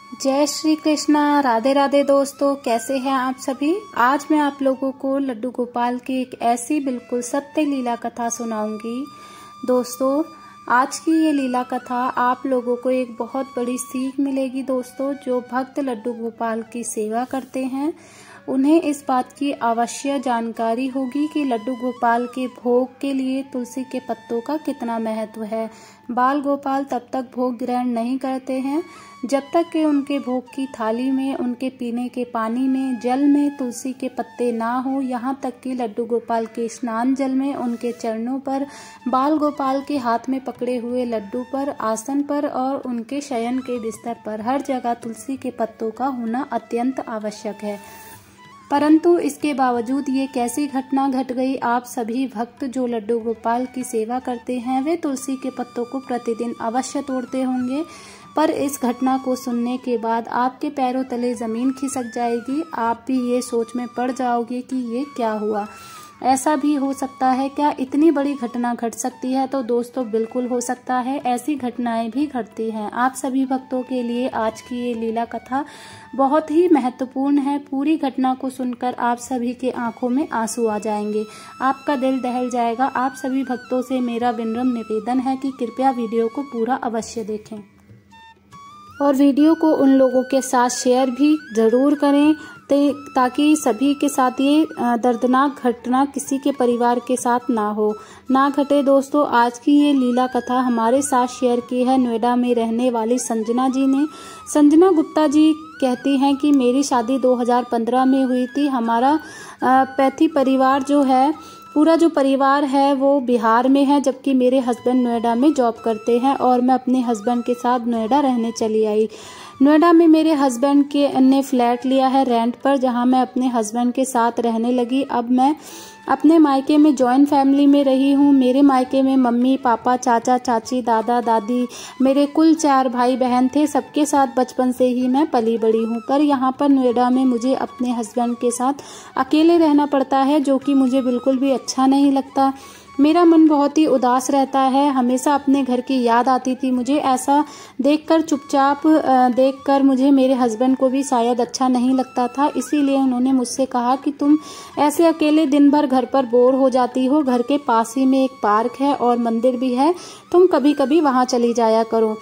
जय श्री कृष्णा, राधे राधे दोस्तों, कैसे हैं आप सभी। आज मैं आप लोगों को लड्डू गोपाल की एक ऐसी बिल्कुल सत्य लीला कथा सुनाऊंगी। दोस्तों, आज की ये लीला कथा आप लोगों को एक बहुत बड़ी सीख मिलेगी। दोस्तों, जो भक्त लड्डू गोपाल की सेवा करते हैं उन्हें इस बात की अवश्य जानकारी होगी कि लड्डू गोपाल के भोग के लिए तुलसी के पत्तों का कितना महत्व है। बाल गोपाल तब तक भोग ग्रहण नहीं करते हैं जब तक कि उनके भोग की थाली में, उनके पीने के पानी में, जल में तुलसी के पत्ते ना हो। यहाँ तक कि लड्डू गोपाल के स्नान जल में, उनके चरणों पर, बाल गोपाल के हाथ में पकड़े हुए लड्डू पर, आसन पर और उनके शयन के बिस्तर पर हर जगह तुलसी के पत्तों का होना अत्यंत आवश्यक है। परंतु इसके बावजूद ये कैसी घटना घट गई। आप सभी भक्त जो लड्डू गोपाल की सेवा करते हैं वे तुलसी के पत्तों को प्रतिदिन अवश्य तोड़ते होंगे, पर इस घटना को सुनने के बाद आपके पैरों तले जमीन खिसक जाएगी। आप भी ये सोच में पड़ जाओगे कि ये क्या हुआ, ऐसा भी हो सकता है क्या, इतनी बड़ी घटना घट सकती है। तो दोस्तों, बिल्कुल हो सकता है, ऐसी घटनाएं भी घटती हैं। आप सभी भक्तों के लिए आज की ये लीला कथा बहुत ही महत्वपूर्ण है। पूरी घटना को सुनकर आप सभी के आंखों में आंसू आ जाएंगे, आपका दिल दहल जाएगा। आप सभी भक्तों से मेरा विनम्र निवेदन है कि कृपया वीडियो को पूरा अवश्य देखें और वीडियो को उन लोगों के साथ शेयर भी जरूर करें ताकि सभी के साथ ये दर्दनाक घटना किसी के परिवार के साथ ना घटे। दोस्तों, आज की ये लीला कथा हमारे साथ शेयर की है नोएडा में रहने वाली संजना जी ने। संजना गुप्ता जी कहती हैं कि मेरी शादी 2015 में हुई थी। हमारा पैथी परिवार जो है, पूरा जो परिवार है वो बिहार में है, जबकि मेरे हस्बैंड नोएडा में जॉब करते हैं और मैं अपने हस्बैंड के साथ नोएडा रहने चली आई। नोएडा में मेरे हस्बैंड ने फ्लैट लिया है रेंट पर, जहां मैं अपने हस्बैंड के साथ रहने लगी। अब मैं अपने मायके में जॉइंट फैमिली में रही हूँ। मेरे मायके में मम्मी पापा, चाचा चाची, दादा दादी, मेरे कुल 4 भाई बहन थे। सबके साथ बचपन से ही मैं पली बड़ी हूँ, पर यहाँ पर नोएडा में मुझे अपने हस्बैंड के साथ अकेले रहना पड़ता है, जो कि मुझे बिल्कुल भी अच्छा नहीं लगता। मेरा मन बहुत ही उदास रहता है, हमेशा अपने घर की याद आती थी मुझे। ऐसा देखकर, चुपचाप देखकर मुझे मेरे हस्बैंड को भी शायद अच्छा नहीं लगता था। इसीलिए उन्होंने मुझसे कहा कि तुम ऐसे अकेले दिन भर घर पर बोर हो जाती हो, घर के पास ही में एक पार्क है और मंदिर भी है, तुम कभी कभी वहां चली जाया करो,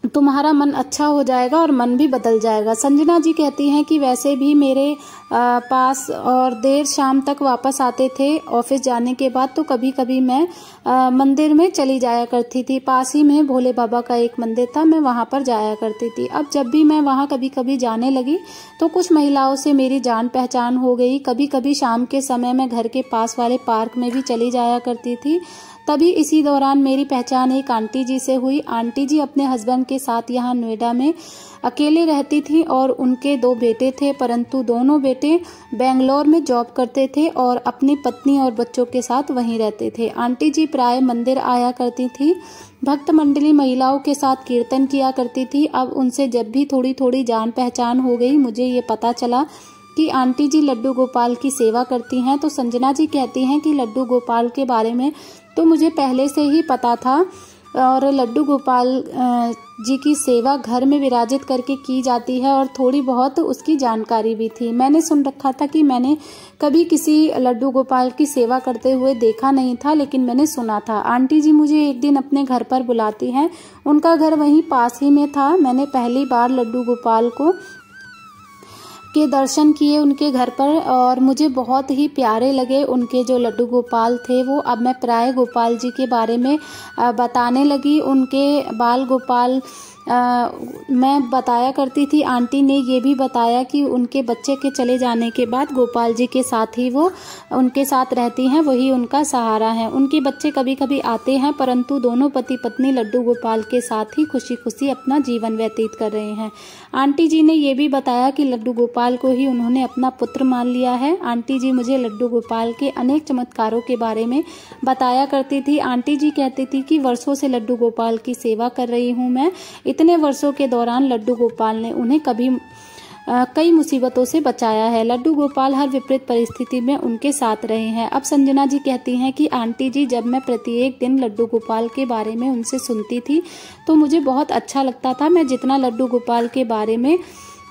तुम्हारा मन अच्छा हो जाएगा और मन भी बदल जाएगा। संजना जी कहती हैं कि वैसे भी मेरे पास और देर शाम तक वापस आते थे ऑफिस जाने के बाद, तो कभी कभी मैं मंदिर में चली जाया करती थी। पास ही में भोले बाबा का एक मंदिर था, मैं वहां पर जाया करती थी। अब जब भी मैं वहां कभी कभी जाने लगी तो कुछ महिलाओं से मेरी जान पहचान हो गई। कभी कभी शाम के समय मैं घर के पास वाले पार्क में भी चली जाया करती थी। तभी इसी दौरान मेरी पहचान एक आंटी जी से हुई। आंटी जी अपने हस्बैंड के साथ यहाँ नोएडा में अकेले रहती थी और उनके 2 बेटे थे, परंतु दोनों बेटे बेंगलोर में जॉब करते थे और अपनी पत्नी और बच्चों के साथ वहीं रहते थे। आंटी जी प्राय मंदिर आया करती थी, भक्त मंडली महिलाओं के साथ कीर्तन किया करती थी। अब उनसे जब भी थोड़ी थोड़ी जान पहचान हो गई, मुझे ये पता चला कि आंटी जी लड्डू गोपाल की सेवा करती हैं। तो संजना जी कहती हैं कि लड्डू गोपाल के बारे में तो मुझे पहले से ही पता था और लड्डू गोपाल जी की सेवा घर में विराजित करके की जाती है और थोड़ी बहुत उसकी जानकारी भी थी। मैंने सुन रखा था कि मैंने कभी किसी लड्डू गोपाल की सेवा करते हुए देखा नहीं था, लेकिन मैंने सुना था। आंटी जी मुझे एक दिन अपने घर पर बुलाती हैं, उनका घर वहीं पास ही में था। मैंने पहली बार लड्डू गोपाल के दर्शन किए उनके घर पर और मुझे बहुत ही प्यारे लगे उनके जो लड्डू गोपाल थे वो। अब मैं प्राय गोपाल जी के बारे में बताने लगी। उनके बाल गोपाल मैं बताया करती थी। आंटी ने ये भी बताया कि उनके बच्चे के चले जाने के बाद गोपाल जी के साथ ही वो उनके साथ रहती हैं, वही उनका सहारा है। उनके बच्चे कभी कभी आते हैं, परंतु दोनों पति पत्नी लड्डू गोपाल के साथ ही खुशी खुशी अपना जीवन व्यतीत कर रहे हैं। आंटी जी ने ये भी बताया कि लड्डू गोपाल को ही उन्होंने अपना पुत्र मान लिया है। आंटी जी मुझे लड्डू गोपाल के अनेक चमत्कारों के बारे में बताया करती थी। आंटी जी कहती थी कि वर्षों से लड्डू गोपाल की सेवा कर रही हूँ मैं। इतने वर्षों के दौरान लड्डू गोपाल ने उन्हें कभी कई मुसीबतों से बचाया है। लड्डू गोपाल हर विपरीत परिस्थिति में उनके साथ रहे हैं। अब संजना जी कहती हैं कि आंटी जी, जब मैं प्रत्येक दिन लड्डू गोपाल के बारे में उनसे सुनती थी तो मुझे बहुत अच्छा लगता था। मैं जितना लड्डू गोपाल के बारे में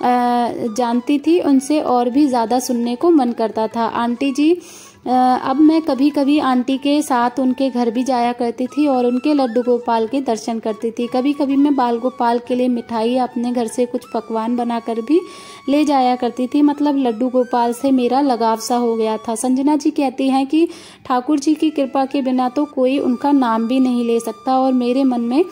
जानती थी उनसे और भी ज़्यादा सुनने को मन करता था। आंटी जी, अब मैं कभी कभी आंटी के साथ उनके घर भी जाया करती थी और उनके लड्डू गोपाल के दर्शन करती थी। कभी कभी मैं बाल गोपाल के लिए मिठाई अपने घर से कुछ पकवान बनाकर भी ले जाया करती थी। मतलब लड्डू गोपाल से मेरा लगाव सा हो गया था। संजना जी कहती हैं कि ठाकुर जी की कृपा के बिना तो कोई उनका नाम भी नहीं ले सकता और मेरे मन में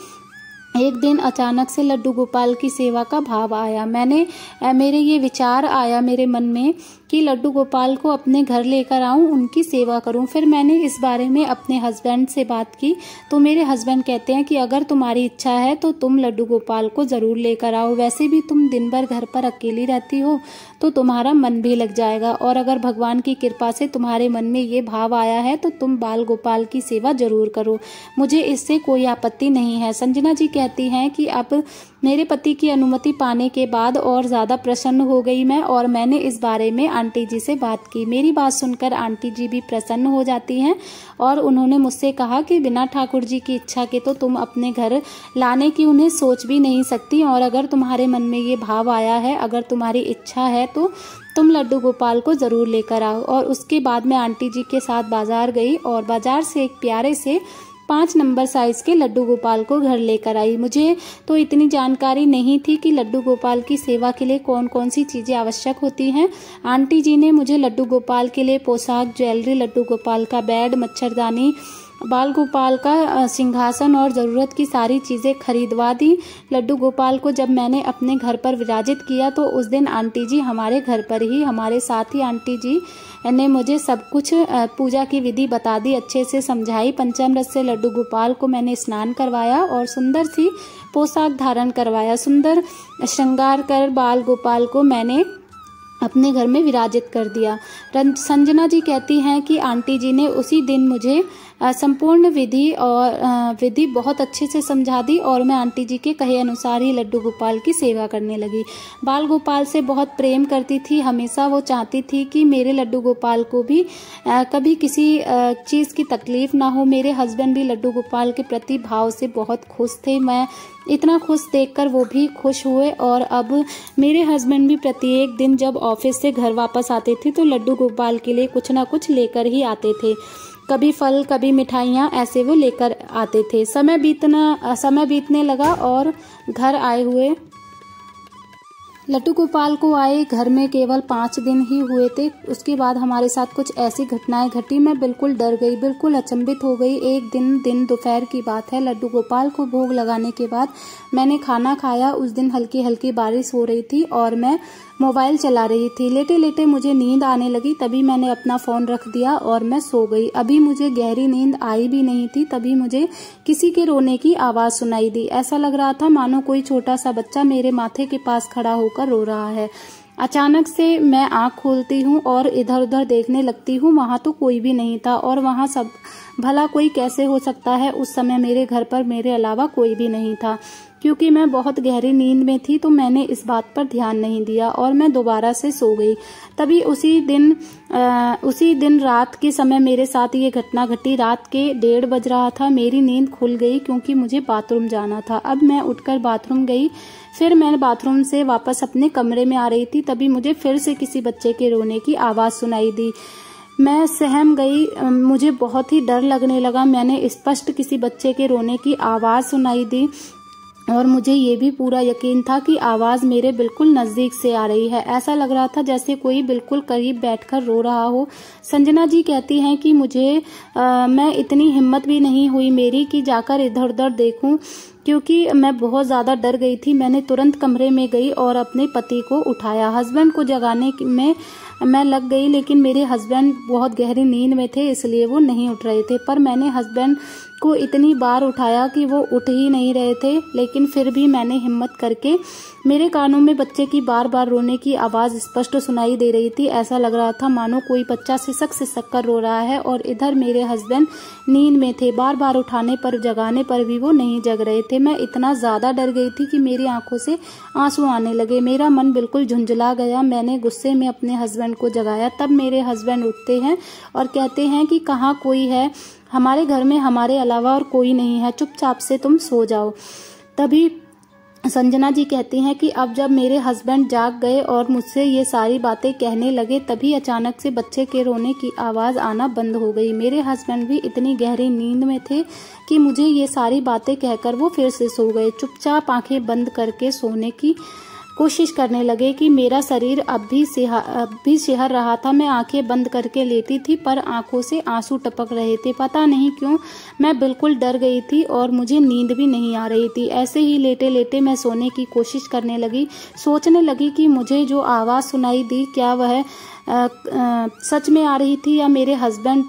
एक दिन अचानक से लड्डू गोपाल की सेवा का भाव आया। मेरे ये विचार आया मेरे मन में कि लड्डू गोपाल को अपने घर लेकर आऊं, उनकी सेवा करूं। फिर मैंने इस बारे में अपने हस्बैंड से बात की तो मेरे हस्बैंड कहते हैं कि अगर तुम्हारी इच्छा है तो तुम लड्डू गोपाल को ज़रूर लेकर आओ। वैसे भी तुम दिन भर घर पर अकेली रहती हो तो तुम्हारा मन भी लग जाएगा, और अगर भगवान की कृपा से तुम्हारे मन में ये भाव आया है तो तुम बाल गोपाल की सेवा जरूर करो। मुझे इससे कोई आपत्ति नहीं है। संजना जी कहती हैं कि अब मेरे पति की अनुमति पाने के बाद और ज़्यादा प्रसन्न हो गई मैं, और मैंने इस बारे में आंटी जी से बात की। मेरी बात सुनकर आंटी जी भी प्रसन्न हो जाती हैं और उन्होंने मुझसे कहा कि बिना ठाकुर जी की इच्छा के तो तुम अपने घर लाने की उन्हें सोच भी नहीं सकती, और अगर तुम्हारे मन में ये भाव आया है, अगर तुम्हारी इच्छा है तो तुम लड्डू गोपाल को ज़रूर लेकर आओ। और उसके बाद मैं आंटी जी के साथ बाजार गई और बाजार से एक प्यारे से 5 नंबर साइज के लड्डू गोपाल को घर लेकर आई। मुझे तो इतनी जानकारी नहीं थी कि लड्डू गोपाल की सेवा के लिए कौन कौन सी चीज़ें आवश्यक होती हैं। आंटी जी ने मुझे लड्डू गोपाल के लिए पोशाक, ज्वेलरी, लड्डू गोपाल का बेड, मच्छरदानी, बाल गोपाल का सिंहासन और ज़रूरत की सारी चीज़ें खरीदवा दी। लड्डू गोपाल को जब मैंने अपने घर पर विराजित किया तो उस दिन आंटी जी हमारे घर पर ही, हमारे साथ ही आंटी जी ने मुझे सब कुछ पूजा की विधि बता दी, अच्छे से समझाई। पंचामृत से लड्डू गोपाल को मैंने स्नान करवाया और सुंदर सी पोशाक धारण करवाया। सुंदर श्रृंगार कर बाल गोपाल को मैंने अपने घर में विराजित कर दिया। संजना जी कहती हैं कि आंटी जी ने उसी दिन मुझे संपूर्ण विधि बहुत अच्छे से समझा दी और मैं आंटी जी के कहे अनुसार ही लड्डू गोपाल की सेवा करने लगी। बाल गोपाल से बहुत प्रेम करती थी। हमेशा वो चाहती थी कि मेरे लड्डू गोपाल को भी कभी किसी चीज़ की तकलीफ ना हो। मेरे हस्बैंड भी लड्डू गोपाल के प्रति भाव से बहुत खुश थे। मैं इतना खुश देखकर वो भी खुश हुए, और अब मेरे हस्बैंड भी प्रत्येक दिन जब ऑफिस से घर वापस आते थे तो लड्डू गोपाल के लिए कुछ ना कुछ लेकर ही आते थे। कभी फल, कभी मिठाइयाँ, ऐसे वो लेकर आते थे। समय बीतने लगा और घर आए हुए लड्डू गोपाल को आए घर में केवल 5 दिन ही हुए थे। उसके बाद हमारे साथ कुछ ऐसी घटनाएं घटी, मैं बिल्कुल डर गई, बिल्कुल अचंभित हो गई। एक दिन दोपहर की बात है, लड्डू गोपाल को भोग लगाने के बाद मैंने खाना खाया। उस दिन हल्की हल्की बारिश हो रही थी और मैं मोबाइल चला रही थी। लेटे लेटे मुझे नींद आने लगी, तभी मैंने अपना फ़ोन रख दिया और मैं सो गई। अभी मुझे गहरी नींद आई भी नहीं थी, तभी मुझे किसी के रोने की आवाज़ सुनाई दी। ऐसा लग रहा था मानो कोई छोटा सा बच्चा मेरे माथे के पास खड़ा होकर रो रहा है। अचानक से मैं आंख खोलती हूँ और इधर उधर देखने लगती हूँ। वहाँ तो कोई भी नहीं था, और वहाँ सब भला कोई कैसे हो सकता है। उस समय मेरे घर पर मेरे अलावा कोई भी नहीं था। क्योंकि मैं बहुत गहरी नींद में थी तो मैंने इस बात पर ध्यान नहीं दिया और मैं दोबारा से सो गई। तभी उसी दिन रात के समय मेरे साथ ये घटना घटी। रात के 1:30 बज रहा था। मेरी नींद खुल गई क्योंकि मुझे बाथरूम जाना था। अब मैं उठकर बाथरूम गई। फिर मैं बाथरूम से वापस अपने कमरे में आ रही थी, तभी मुझे फिर से किसी बच्चे के रोने की आवाज़ सुनाई दी। मैं सहम गई, मुझे बहुत ही डर लगने लगा। मैंने स्पष्ट किसी बच्चे के रोने की आवाज़ सुनाई दी और मुझे ये भी पूरा यकीन था कि आवाज़ मेरे बिल्कुल नज़दीक से आ रही है। ऐसा लग रहा था जैसे कोई बिल्कुल करीब बैठकर रो रहा हो। संजना जी कहती हैं कि मैं इतनी हिम्मत भी नहीं हुई मेरी कि जाकर इधर उधर देखूं, क्योंकि मैं बहुत ज़्यादा डर गई थी। मैंने तुरंत कमरे में गई और अपने पति को उठाया। हस्बैंड को जगाने में मैं लग गई, लेकिन मेरे हस्बैंड बहुत गहरी नींद में थे, इसलिए वो नहीं उठ रहे थे। पर मैंने हस्बैंड को इतनी बार उठाया कि वो उठ ही नहीं रहे थे, लेकिन फिर भी मैंने हिम्मत करके, मेरे कानों में बच्चे की बार बार रोने की आवाज़ स्पष्ट सुनाई दे रही थी। ऐसा लग रहा था मानो कोई बच्चा सिसक कर रो रहा है, और इधर मेरे हस्बैंड नींद में थे। बार बार उठाने पर, जगाने पर भी वो नहीं जग रहे थे। मैं इतना ज़्यादा डर गई थी कि मेरी आंखों से आंसू आने लगे। मेरा मन बिल्कुल झुंझला गया। मैंने गुस्से में अपने हस्बैंड को जगाया। तब मेरे हस्बैंड उठते हैं और कहते हैं कि कहाँ कोई है, हमारे घर में हमारे अलावा और कोई नहीं है, चुपचाप से तुम सो जाओ। तभी संजना जी कहती हैं कि अब जब मेरे हस्बैंड जाग गए और मुझसे ये सारी बातें कहने लगे, तभी अचानक से बच्चे के रोने की आवाज़ आना बंद हो गई। मेरे हस्बैंड भी इतनी गहरी नींद में थे कि मुझे ये सारी बातें कहकर वो फिर से सो गए। चुपचाप आंखें बंद करके सोने की कोशिश करने लगे कि मेरा शरीर अब भी सिहर रहा था। मैं आंखें बंद करके लेटी थी, पर आंखों से आंसू टपक रहे थे। पता नहीं क्यों मैं बिल्कुल डर गई थी और मुझे नींद भी नहीं आ रही थी। ऐसे ही लेटे लेटे मैं सोने की कोशिश करने लगी। सोचने लगी कि मुझे जो आवाज़ सुनाई दी, क्या वह सच में आ रही थी या मेरे हस्बैंड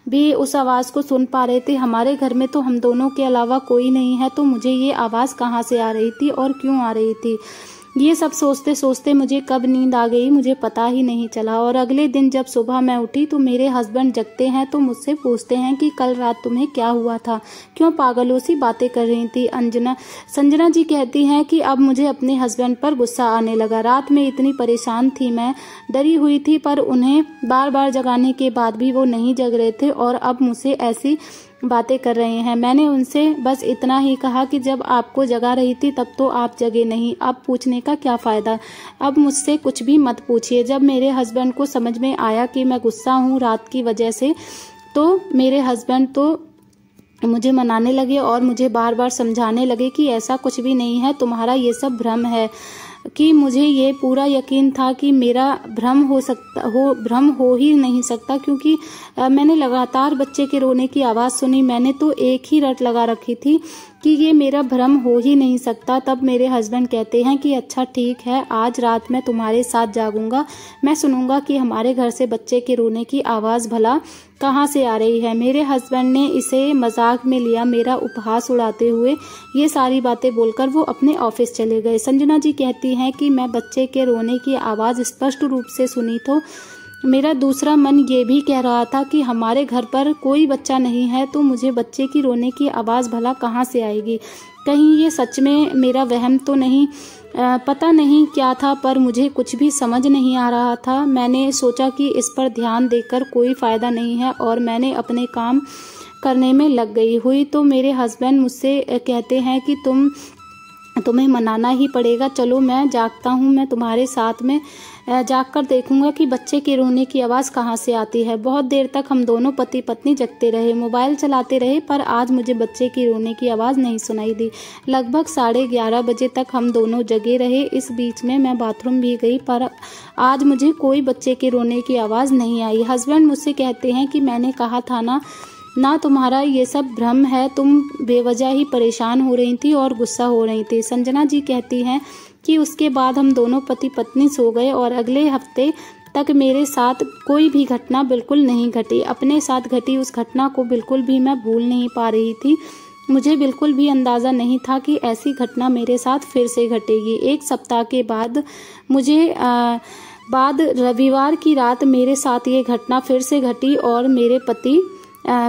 भी उस आवाज़ को सुन पा रहे थे। हमारे घर में तो हम दोनों के अलावा कोई नहीं है, तो मुझे ये आवाज़ कहाँ से आ रही थी और क्यों आ रही थी। ये सब सोचते सोचते मुझे कब नींद आ गई मुझे पता ही नहीं चला। और अगले दिन जब सुबह मैं उठी तो मेरे हस्बैंड जगते हैं तो मुझसे पूछते हैं कि कल रात तुम्हें क्या हुआ था, क्यों पागलों सी बातें कर रही थी। संजना जी कहती हैं कि अब मुझे अपने हस्बैंड पर गुस्सा आने लगा। रात में इतनी परेशान थी, मैं डरी हुई थी, पर उन्हें बार बार जगाने के बाद भी वो नहीं जग रहे थे और अब मुझसे ऐसी बातें कर रहे हैं। मैंने उनसे बस इतना ही कहा कि जब आपको जगा रही थी तब तो आप जगे नहीं, अब पूछने का क्या फ़ायदा, अब मुझसे कुछ भी मत पूछिए। जब मेरे हस्बैंड को समझ में आया कि मैं गुस्सा हूँ रात की वजह से, तो मेरे हस्बैंड तो मुझे मनाने लगे और मुझे बार बार समझाने लगे कि ऐसा कुछ भी नहीं है, तुम्हारा ये सब भ्रम है। कि मुझे ये पूरा यकीन था कि मेरा भ्रम हो ही नहीं सकता, क्योंकि मैंने लगातार बच्चे के रोने की आवाज़ सुनी। मैंने तो एक ही रट लगा रखी थी कि ये मेरा भ्रम हो ही नहीं सकता। तब मेरे हस्बैंड कहते हैं कि अच्छा ठीक है, आज रात मैं तुम्हारे साथ जागूंगा, मैं सुनूंगा कि हमारे घर से बच्चे के रोने की आवाज़ भला कहाँ से आ रही है। मेरे हस्बैंड ने इसे मजाक में लिया, मेरा उपहास उड़ाते हुए ये सारी बातें बोलकर वो अपने ऑफिस चले गए। संजना जी कहती हैं कि मैं बच्चे के रोने की आवाज़ स्पष्ट रूप से सुनी तो मेरा दूसरा मन ये भी कह रहा था कि हमारे घर पर कोई बच्चा नहीं है, तो मुझे बच्चे की रोने की आवाज़ भला कहाँ से आएगी। कहीं ये सच में मेरा वहम तो नहीं। पता नहीं क्या था, पर मुझे कुछ भी समझ नहीं आ रहा था। मैंने सोचा कि इस पर ध्यान देकर कोई फ़ायदा नहीं है और मैंने अपने काम करने में लग गई हुई। तो मेरे हस्बैंड मुझसे कहते हैं कि तुम्हें मनाना ही पड़ेगा, चलो मैं जागता हूँ, मैं तुम्हारे साथ में जागकर देखूंगा कि बच्चे के रोने की आवाज़ कहाँ से आती है। बहुत देर तक हम दोनों पति पत्नी जगते रहे, मोबाइल चलाते रहे, पर आज मुझे बच्चे की रोने की आवाज़ नहीं सुनाई दी। लगभग 11:30 बजे तक हम दोनों जगे रहे। इस बीच में मैं बाथरूम भी गई, पर आज मुझे कोई बच्चे के रोने की आवाज़ नहीं आई। हस्बैंड मुझसे कहते हैं कि मैंने कहा था ना तुम्हारा ये सब भ्रम है, तुम बेवजह ही परेशान हो रही थी और गुस्सा हो रही थी। संजना जी कहती हैं कि उसके बाद हम दोनों पति पत्नी सो गए और अगले हफ्ते तक मेरे साथ कोई भी घटना बिल्कुल नहीं घटी। अपने साथ घटी उस घटना को बिल्कुल भी मैं भूल नहीं पा रही थी। मुझे बिल्कुल भी अंदाज़ा नहीं था कि ऐसी घटना मेरे साथ फिर से घटेगी। एक सप्ताह के बाद रविवार की रात मेरे साथ ये घटना फिर से घटी और मेरे पति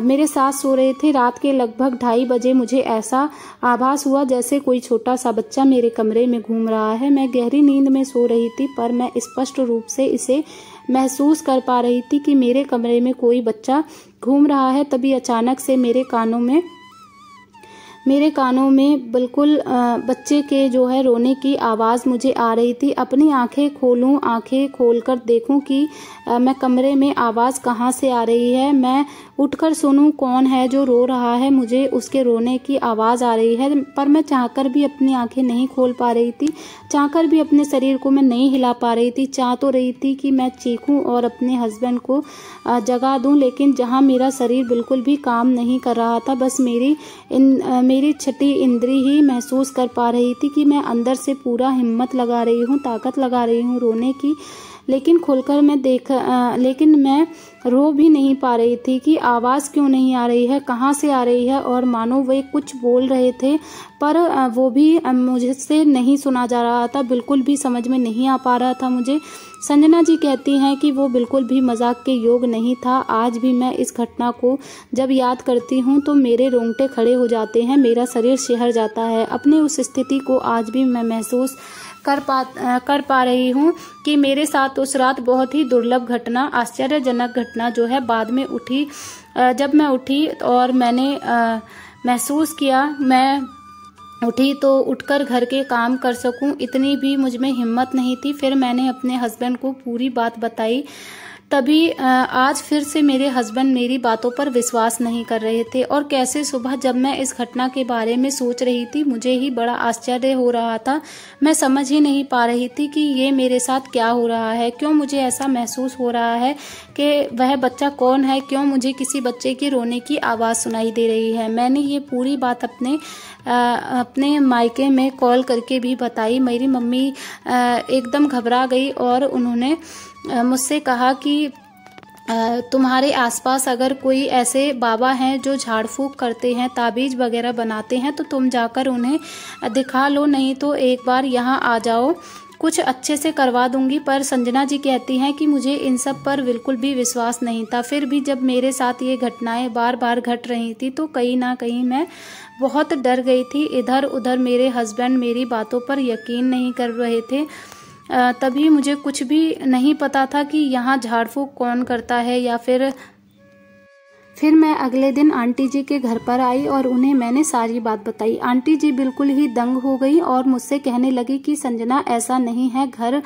मेरे साथ सो रहे थे। रात के लगभग 2:30 बजे मुझे ऐसा आभास हुआ जैसे कोई छोटा सा बच्चा मेरे कमरे में घूम रहा है। मैं गहरी नींद में सो रही थी, पर मैं स्पष्ट रूप से इसे महसूस कर पा रही थी कि मेरे कमरे में कोई बच्चा घूम रहा है। तभी अचानक से मेरे कानों में बिल्कुल बच्चे के जो है रोने की आवाज़ मुझे आ रही थी। अपनी आंखें खोलूं, आंखें खोलकर देखूं कि मैं कमरे में आवाज़ कहाँ से आ रही है। मैं उठकर सुनूं कौन है जो रो रहा है। मुझे उसके रोने की आवाज़ आ रही है, पर मैं चाहकर भी अपनी आंखें नहीं खोल पा रही थी, चाहकर भी अपने शरीर को मैं नहीं हिला पा रही थी। चाह तो रही थी कि मैं चीखूं और अपने हस्बैंड को जगा दूं, लेकिन जहां मेरा शरीर बिल्कुल भी काम नहीं कर रहा था, बस मेरी छठी इंद्री ही महसूस कर पा रही थी कि मैं अंदर से पूरा हिम्मत लगा रही हूँ, ताकत लगा रही हूँ रोने की, लेकिन खुलकर मैं लेकिन मैं रो भी नहीं पा रही थी कि आवाज़ क्यों नहीं आ रही है, कहाँ से आ रही है, और मानो वे कुछ बोल रहे थे पर वो भी मुझसे नहीं सुना जा रहा था, बिल्कुल भी समझ में नहीं आ पा रहा था मुझे। संजना जी कहती हैं कि वो बिल्कुल भी मजाक के योग नहीं था। आज भी मैं इस घटना को जब याद करती हूँ तो मेरे रोंगटे खड़े हो जाते हैं, मेरा शरीर सिहर जाता है। अपनी उस स्थिति को आज भी मैं महसूस कर पा रही हूँ कि मेरे साथ उस रात बहुत ही दुर्लभ घटना, आश्चर्यजनक घटना जो है बाद में उठी। जब मैं उठी और मैंने महसूस किया, मैं उठी तो उठकर घर के काम कर सकूं, इतनी भी मुझ में हिम्मत नहीं थी। फिर मैंने अपने हस्बैंड को पूरी बात बताई। तभी आज फिर से मेरे हस्बैंड मेरी बातों पर विश्वास नहीं कर रहे थे, और कैसे सुबह जब मैं इस घटना के बारे में सोच रही थी मुझे ही बड़ा आश्चर्य हो रहा था। मैं समझ ही नहीं पा रही थी कि ये मेरे साथ क्या हो रहा है, क्यों मुझे ऐसा महसूस हो रहा है कि वह बच्चा कौन है, क्यों मुझे किसी बच्चे के रोने की आवाज़ सुनाई दे रही है। मैंने ये पूरी बात अपने मायके में कॉल करके भी बताई। मेरी मम्मी एकदम घबरा गई और उन्होंने मुझसे कहा कि तुम्हारे आसपास अगर कोई ऐसे बाबा हैं जो झाड़ फूक करते हैं, ताबीज वगैरह बनाते हैं, तो तुम जाकर उन्हें दिखा लो, नहीं तो एक बार यहाँ आ जाओ, कुछ अच्छे से करवा दूंगी। पर संजना जी कहती हैं कि मुझे इन सब पर बिल्कुल भी विश्वास नहीं था। फिर भी जब मेरे साथ ये घटनाएं बार बार घट रही थी तो कहीं ना कहीं मैं बहुत डर गई थी। इधर उधर मेरे हस्बैंड मेरी बातों पर यकीन नहीं कर रहे थे। तभी मुझे कुछ भी नहीं पता था कि यहाँ झाड़ फूक कौन करता है या फिर मैं अगले दिन आंटी जी के घर पर आई और उन्हें मैंने सारी बात बताई। आंटी जी बिल्कुल ही दंग हो गई और मुझसे कहने लगी कि संजना ऐसा नहीं है, घर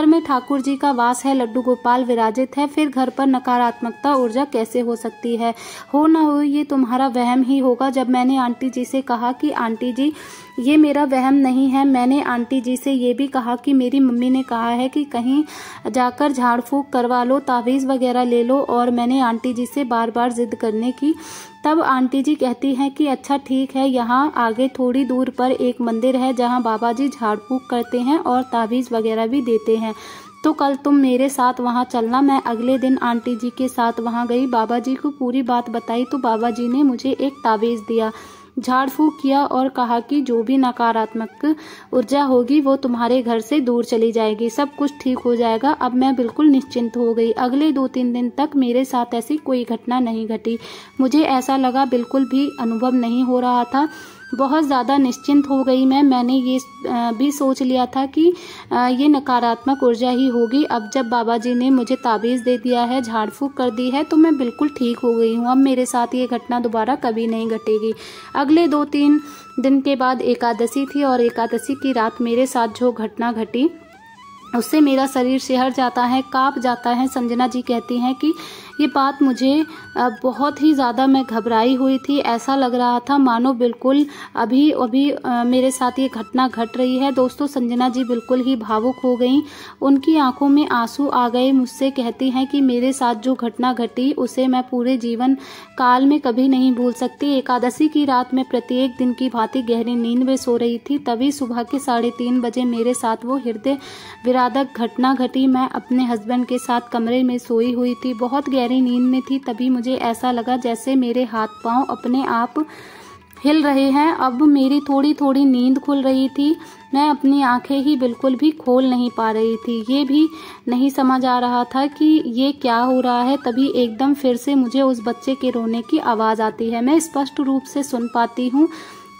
में ठाकुर जी का वास है, लड्डू गोपाल विराजित है, फिर घर पर नकारात्मकता ऊर्जा कैसे हो सकती है, हो ना हो ये तुम्हारा वहम ही होगा। जब मैंने आंटी जी से कहा कि आंटी जी ये मेरा वहम नहीं है, मैंने आंटी जी से ये भी कहा कि मेरी मम्मी ने कहा है कि कहीं जाकर झाड़ फूक करवा लो, तावीज़ वगैरह ले लो, और मैंने आंटी जी से बार बार जिद करने की। तब आंटी जी कहती हैं कि अच्छा ठीक है, यहाँ आगे थोड़ी दूर पर एक मंदिर है जहाँ बाबा जी झाड़ फूक करते हैं और तावीज़ वगैरह भी देते हैं, तो कल तुम मेरे साथ वहाँ चलना। मैं अगले दिन आंटी जी के साथ वहाँ गई, बाबा जी को पूरी बात बताई तो बाबा जी ने मुझे एक तावीज़ दिया, झाड़ फूक किया और कहा कि जो भी नकारात्मक ऊर्जा होगी वो तुम्हारे घर से दूर चली जाएगी, सब कुछ ठीक हो जाएगा। अब मैं बिल्कुल निश्चिंत हो गई। अगले 2-3 दिन तक मेरे साथ ऐसी कोई घटना नहीं घटी। मुझे ऐसा लगा बिल्कुल भी अनुभव नहीं हो रहा था, बहुत ज़्यादा निश्चिंत हो गई मैंने ये भी सोच लिया था कि ये नकारात्मक ऊर्जा ही होगी। अब जब बाबा जी ने मुझे ताबीज़ दे दिया है, झाड़ फूक कर दी है, तो मैं बिल्कुल ठीक हो गई हूँ। अब मेरे साथ ये घटना दोबारा कभी नहीं घटेगी। अगले 2-3 दिन के बाद एकादशी थी और एकादशी की रात मेरे साथ जो घटना घटी उससे मेरा शरीर सिहर जाता है, कांप जाता है। संजना जी कहती हैं कि ये बात मुझे बहुत ही ज़्यादा, मैं घबराई हुई थी, ऐसा लग रहा था मानो बिल्कुल अभी अभी मेरे साथ ये घटना घट रही है। दोस्तों संजना जी बिल्कुल ही भावुक हो गई, उनकी आंखों में आंसू आ गए। मुझसे कहती हैं कि मेरे साथ जो घटना घटी उसे मैं पूरे जीवन काल में कभी नहीं भूल सकती। एकादशी की रात में प्रत्येक दिन की भांति गहरी नींद में सो रही थी, तभी सुबह के 3:30 बजे मेरे साथ वो हृदय विदारक घटना घटी। मैं अपने हस्बैंड के साथ कमरे में सोई हुई थी, बहुत गहरी नींद में थी। तभी मुझे ऐसा लगा जैसे मेरे हाथ पांव अपने आप हिल रहे हैं। अब मेरी थोड़ी थोड़ी नींद खुल रही थी, मैं अपनी आंखें ही बिल्कुल भी खोल नहीं पा रही थी। ये भी नहीं समझ आ रहा था कि ये क्या हो रहा है। तभी एकदम फिर से मुझे उस बच्चे के रोने की आवाज़ आती है। मैं स्पष्ट रूप से सुन पाती हूँ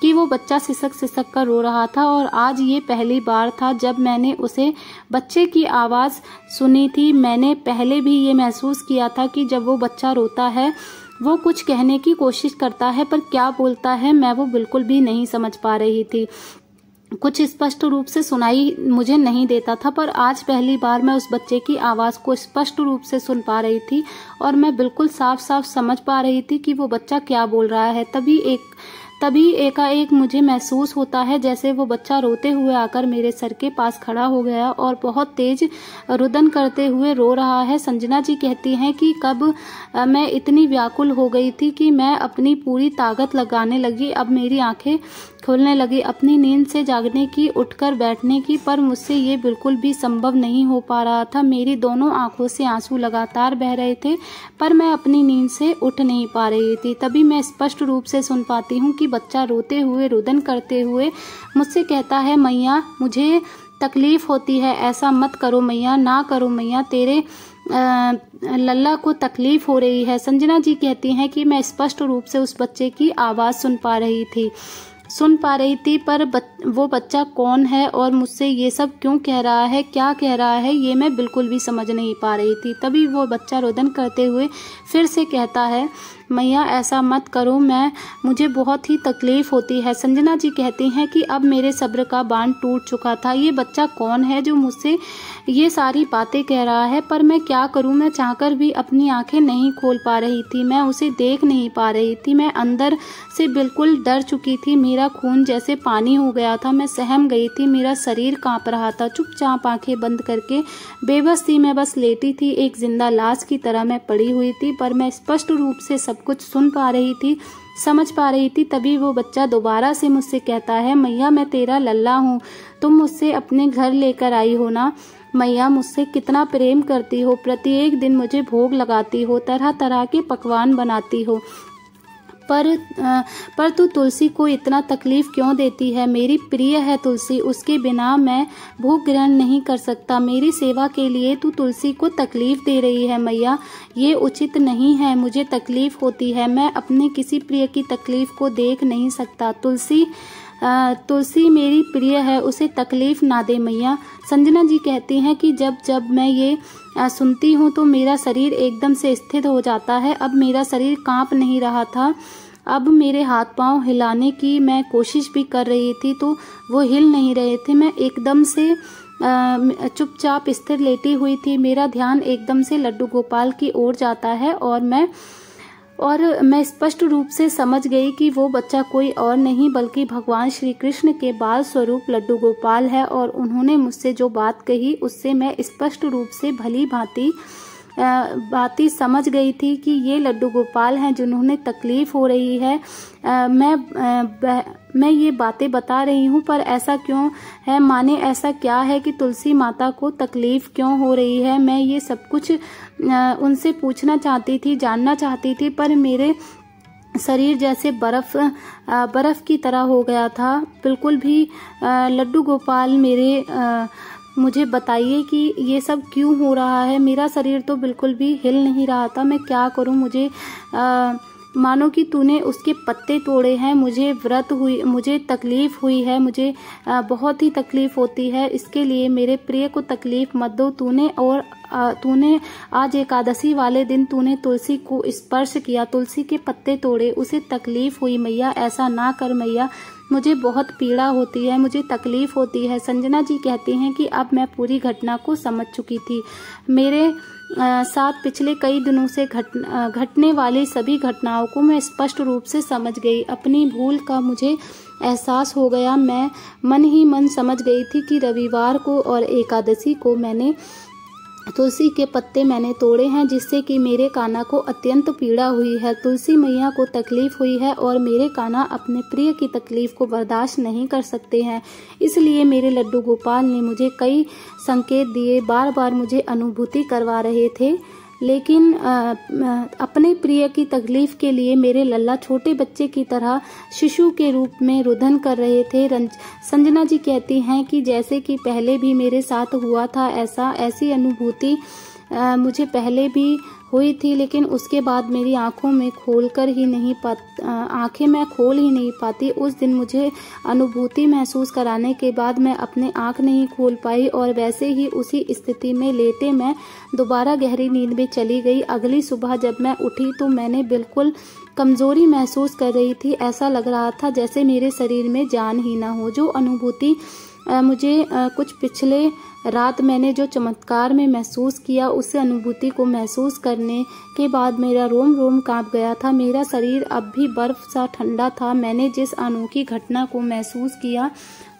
कि वो बच्चा सिसक सिसक कर रो रहा था, और आज ये पहली बार था जब मैंने उसे बच्चे की आवाज़ सुनी थी। मैंने पहले भी ये महसूस किया था कि जब वो बच्चा रोता है वो कुछ कहने की कोशिश करता है, पर क्या बोलता है मैं वो बिल्कुल भी नहीं समझ पा रही थी। कुछ स्पष्ट रूप से सुनाई मुझे नहीं देता था, पर आज पहली बार मैं उस बच्चे की आवाज़ को स्पष्ट रूप से सुन पा रही थी तभी एकाएक मुझे महसूस होता है जैसे वो बच्चा रोते हुए आकर मेरे सर के पास खड़ा हो गया और बहुत तेज रुदन करते हुए रो रहा है। संजना जी कहती हैं कि कब मैं इतनी व्याकुल हो गई थी कि मैं अपनी पूरी ताकत लगाने लगी। अब मेरी आंखें खुलने लगी अपनी नींद से जागने की, उठकर बैठने की, पर मुझसे ये बिल्कुल भी संभव नहीं हो पा रहा था। मेरी दोनों आंखों से आंसू लगातार बह रहे थे पर मैं अपनी नींद से उठ नहीं पा रही थी। तभी मैं स्पष्ट रूप से सुन पाती हूँ कि बच्चा रोते हुए रुदन करते हुए मुझसे कहता है, मैया मुझे तकलीफ होती है, ऐसा मत करो मैया, ना करो मैया, तेरे लल्ला को तकलीफ हो रही है। संजना जी कहती हैं कि मैं स्पष्ट रूप से उस बच्चे की आवाज़ सुन पा रही थी पर वो बच्चा कौन है और मुझसे ये सब क्यों कह रहा है, क्या कह रहा है, ये मैं बिल्कुल भी समझ नहीं पा रही थी। तभी वो बच्चा रोदन करते हुए फिर से कहता है, मैया ऐसा मत करो, मुझे बहुत ही तकलीफ होती है। संजना जी कहती हैं कि अब मेरे सब्र का बांध टूट चुका था। ये बच्चा कौन है जो मुझसे ये सारी बातें कह रहा है, पर मैं क्या करूं, मैं चाहकर भी अपनी आंखें नहीं खोल पा रही थी, मैं उसे देख नहीं पा रही थी। मैं अंदर से बिल्कुल डर चुकी थी, मेरा खून जैसे पानी हो गया था, मैं सहम गई थी, मेरा शरीर कांप रहा था। चुपचाप आंखें बंद करके बेबस थी, मैं बस लेटी थी, एक जिंदा लाश की तरह मैं पड़ी हुई थी, पर मैं स्पष्ट रूप से सब कुछ सुन पा रही थी, समझ पा रही थी। तभी वो बच्चा दोबारा से मुझसे कहता है, मैया मैं तेरा लल्ला हूँ, तुम मुझसे अपने घर लेकर आई हो ना। मैया मुझसे कितना प्रेम करती हो, प्रत्येक दिन मुझे भोग लगाती हो, तरह तरह के पकवान बनाती हो, पर तू तुलसी को इतना तकलीफ क्यों देती है। मेरी प्रिय है तुलसी, उसके बिना मैं भोग ग्रहण नहीं कर सकता। मेरी सेवा के लिए तू तुलसी को तकलीफ दे रही है मैया, ये उचित नहीं है, मुझे तकलीफ होती है, मैं अपने किसी प्रिय की तकलीफ को देख नहीं सकता। तुलसी मेरी प्रिय है, उसे तकलीफ ना दे मैया। संजना जी कहती हैं कि जब मैं ये सुनती हूँ तो मेरा शरीर एकदम से स्थिर हो जाता है। अब मेरा शरीर कांप नहीं रहा था, अब मेरे हाथ पांव हिलाने की मैं कोशिश भी कर रही थी तो वो हिल नहीं रहे थे। मैं एकदम से चुपचाप स्थिर लेटी हुई थी। मेरा ध्यान एकदम से लड्डू गोपाल की ओर जाता है और मैं स्पष्ट रूप से समझ गई कि वो बच्चा कोई और नहीं बल्कि भगवान श्री कृष्ण के बाल स्वरूप लड्डू गोपाल है। और उन्होंने मुझसे जो बात कही उससे मैं स्पष्ट रूप से भली भांति समझ गई थी कि ये लड्डू गोपाल हैं जिन्होंने तकलीफ हो रही है। मैं ये बातें बता रही हूँ, पर ऐसा क्यों है माने, ऐसा क्या है कि तुलसी माता को तकलीफ क्यों हो रही है। मैं ये सब कुछ उनसे पूछना चाहती थी, जानना चाहती थी, पर मेरे शरीर जैसे बर्फ की तरह हो गया था बिल्कुल भी। लड्डू गोपाल मुझे बताइए कि ये सब क्यों हो रहा है। मेरा शरीर तो बिल्कुल भी हिल नहीं रहा था, मैं क्या करूं। मुझे मानो कि तूने उसके पत्ते तोड़े हैं, मुझे तकलीफ हुई है, मुझे बहुत ही तकलीफ होती है। इसके लिए मेरे प्रिय को तकलीफ मत दो। तूने आज एकादशी वाले दिन तूने तुलसी को स्पर्श किया, तुलसी के पत्ते तोड़े, उसे तकलीफ हुई मैया, ऐसा ना कर मैया, मुझे बहुत पीड़ा होती है, मुझे तकलीफ होती है। संजना जी कहती हैं कि अब मैं पूरी घटना को समझ चुकी थी। मेरे साथ पिछले कई दिनों से घटने वाली सभी घटनाओं को मैं स्पष्ट रूप से समझ गई। अपनी भूल का मुझे एहसास हो गया। मैं मन ही मन समझ गई थी कि रविवार को और एकादशी को तुलसी के पत्ते मैंने तोड़े हैं, जिससे कि मेरे कान्हा को अत्यंत पीड़ा हुई है, तुलसी मैया को तकलीफ हुई है और मेरे कान्हा अपने प्रिय की तकलीफ को बर्दाश्त नहीं कर सकते हैं। इसलिए मेरे लड्डू गोपाल ने मुझे कई संकेत दिए, बार बार मुझे अनुभूति करवा रहे थे, लेकिन अपने प्रिय की तकलीफ के लिए मेरे लल्ला छोटे बच्चे की तरह शिशु के रूप में रुदन कर रहे थे। संजना जी कहती हैं कि जैसे कि पहले भी मेरे साथ हुआ था, ऐसी अनुभूति मुझे पहले भी हुई थी, लेकिन उसके बाद मेरी आंखें मैं खोल ही नहीं पाती। उस दिन मुझे अनुभूति महसूस कराने के बाद मैं अपने आंख नहीं खोल पाई और वैसे ही उसी स्थिति में लेटे मैं दोबारा गहरी नींद में चली गई। अगली सुबह जब मैं उठी तो मैंने बिल्कुल कमजोरी महसूस कर रही थी। ऐसा लग रहा था जैसे मेरे शरीर में जान ही ना हो। जो अनुभूति मुझे कुछ पिछले रात मैंने जो चमत्कार में महसूस किया, उस अनुभूति को महसूस करने के बाद मेरा रोम रोम कांप गया था। मेरा शरीर अब भी बर्फ सा ठंडा था। मैंने जिस अनोखी घटना को महसूस किया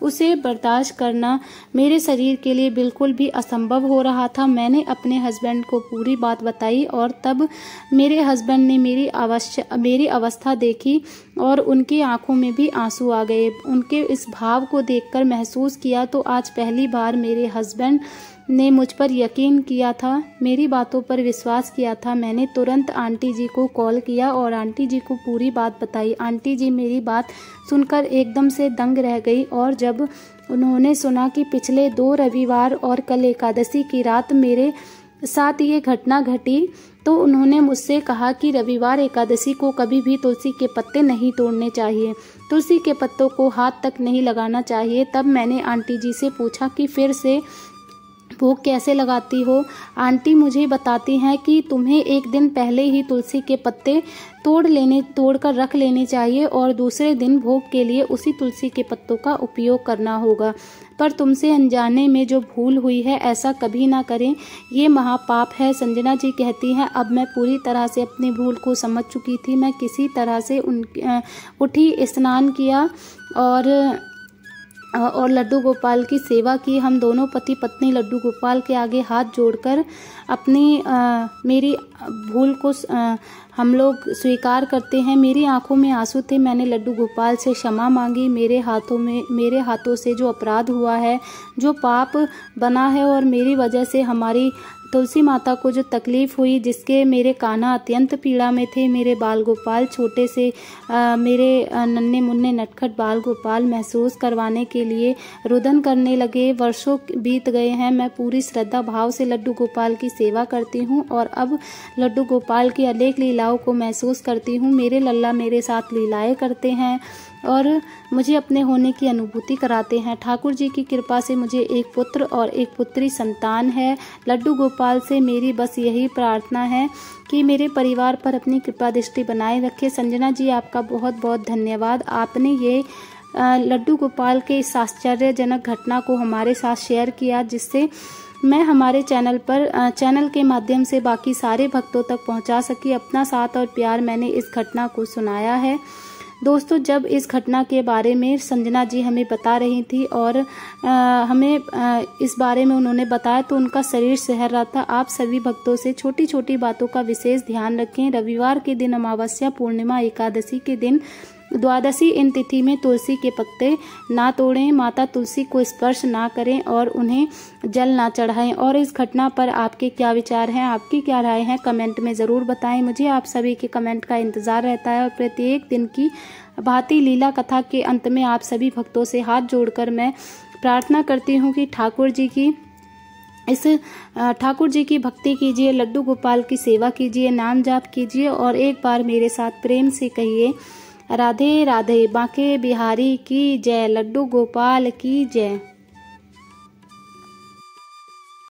उसे बर्दाश्त करना मेरे शरीर के लिए बिल्कुल भी असंभव हो रहा था। मैंने अपने हस्बैंड को पूरी बात बताई और तब मेरे हस्बैंड ने मेरी अवस्था देखी और उनकी आंखों में भी आंसू आ गए। उनके इस भाव को देखकर महसूस किया तो आज पहली बार मेरे हस्बैंड ने मुझ पर यकीन किया था, मेरी बातों पर विश्वास किया था। मैंने तुरंत आंटी जी को कॉल किया और आंटी जी को पूरी बात बताई। आंटी जी मेरी बात सुनकर एकदम से दंग रह गई और जब उन्होंने सुना कि पिछले 2 रविवार और कल एकादशी की रात मेरे साथ ये घटना घटी, तो उन्होंने मुझसे कहा कि रविवार एकादशी को कभी भी तुलसी के पत्ते नहीं तोड़ने चाहिए, तुलसी के पत्तों को हाथ तक नहीं लगाना चाहिए। तब मैंने आंटी जी से पूछा कि फिर से भोग कैसे लगाती हो? आंटी मुझे बताती हैं कि तुम्हें एक दिन पहले ही तुलसी के पत्ते तोड़कर रख लेने चाहिए और दूसरे दिन भोग के लिए उसी तुलसी के पत्तों का उपयोग करना होगा। पर तुमसे अनजाने में जो भूल हुई है, ऐसा कभी ना करें, ये महापाप है। संजना जी कहती हैं, अब मैं पूरी तरह से अपनी भूल को समझ चुकी थी। मैं किसी तरह से उठी, स्नान किया और लड्डू गोपाल की सेवा की। हम दोनों पति पत्नी लड्डू गोपाल के आगे हाथ जोड़कर मेरी भूल को हम लोग स्वीकार करते हैं। मेरी आंखों में आंसू थे। मैंने लड्डू गोपाल से क्षमा मांगी। मेरे हाथों से जो अपराध हुआ है, जो पाप बना है और मेरी वजह से हमारी तुलसी माता को जो तकलीफ हुई, जिसके मेरे कान्हा अत्यंत पीड़ा में थे, मेरे बाल गोपाल छोटे से मेरे नन्हे मुन्ने नटखट बाल गोपाल महसूस करवाने के लिए रुदन करने लगे। वर्षों बीत गए हैं। मैं पूरी श्रद्धा भाव से लड्डू गोपाल की सेवा करती हूँ और अब लड्डू गोपाल की अनेक लीलाओं को महसूस करती हूँ। मेरे लल्ला मेरे साथ लीलाएं करते हैं और मुझे अपने होने की अनुभूति कराते हैं। ठाकुर जी की कृपा से मुझे एक पुत्र और एक पुत्री संतान है। लड्डू गोपाल से मेरी बस यही प्रार्थना है कि मेरे परिवार पर अपनी कृपा दृष्टि बनाए रखे। संजना जी, आपका बहुत बहुत धन्यवाद। आपने ये लड्डू गोपाल के इस आश्चर्यजनक घटना को हमारे साथ शेयर किया, जिससे मैं हमारे चैनल के माध्यम से बाकी सारे भक्तों तक पहुंचा सकी। अपना साथ और प्यार मैंने इस घटना को सुनाया है। दोस्तों, जब इस घटना के बारे में संजना जी हमें बता रही थी और हमें इस बारे में उन्होंने बताया तो उनका शरीर सहर रहा था। आप सभी भक्तों से छोटी छोटी बातों का विशेष ध्यान रखें। रविवार के दिन, अमावस्या, पूर्णिमा, एकादशी के दिन, द्वादशी, इन तिथि में तुलसी के पत्ते ना तोड़ें, माता तुलसी को स्पर्श ना करें और उन्हें जल ना चढ़ाएं। और इस घटना पर आपके क्या विचार हैं, आपकी क्या राय है, कमेंट में ज़रूर बताएं। मुझे आप सभी के कमेंट का इंतज़ार रहता है और प्रत्येक दिन की भांति लीला कथा के अंत में आप सभी भक्तों से हाथ जोड़कर मैं प्रार्थना करती हूँ कि ठाकुर जी की भक्ति कीजिए, लड्डू गोपाल की सेवा कीजिए, नाम जाप कीजिए और एक बार मेरे साथ प्रेम से कहिए, राधे राधे। बांके बिहारी की जय, लड्डू गोपाल की जय।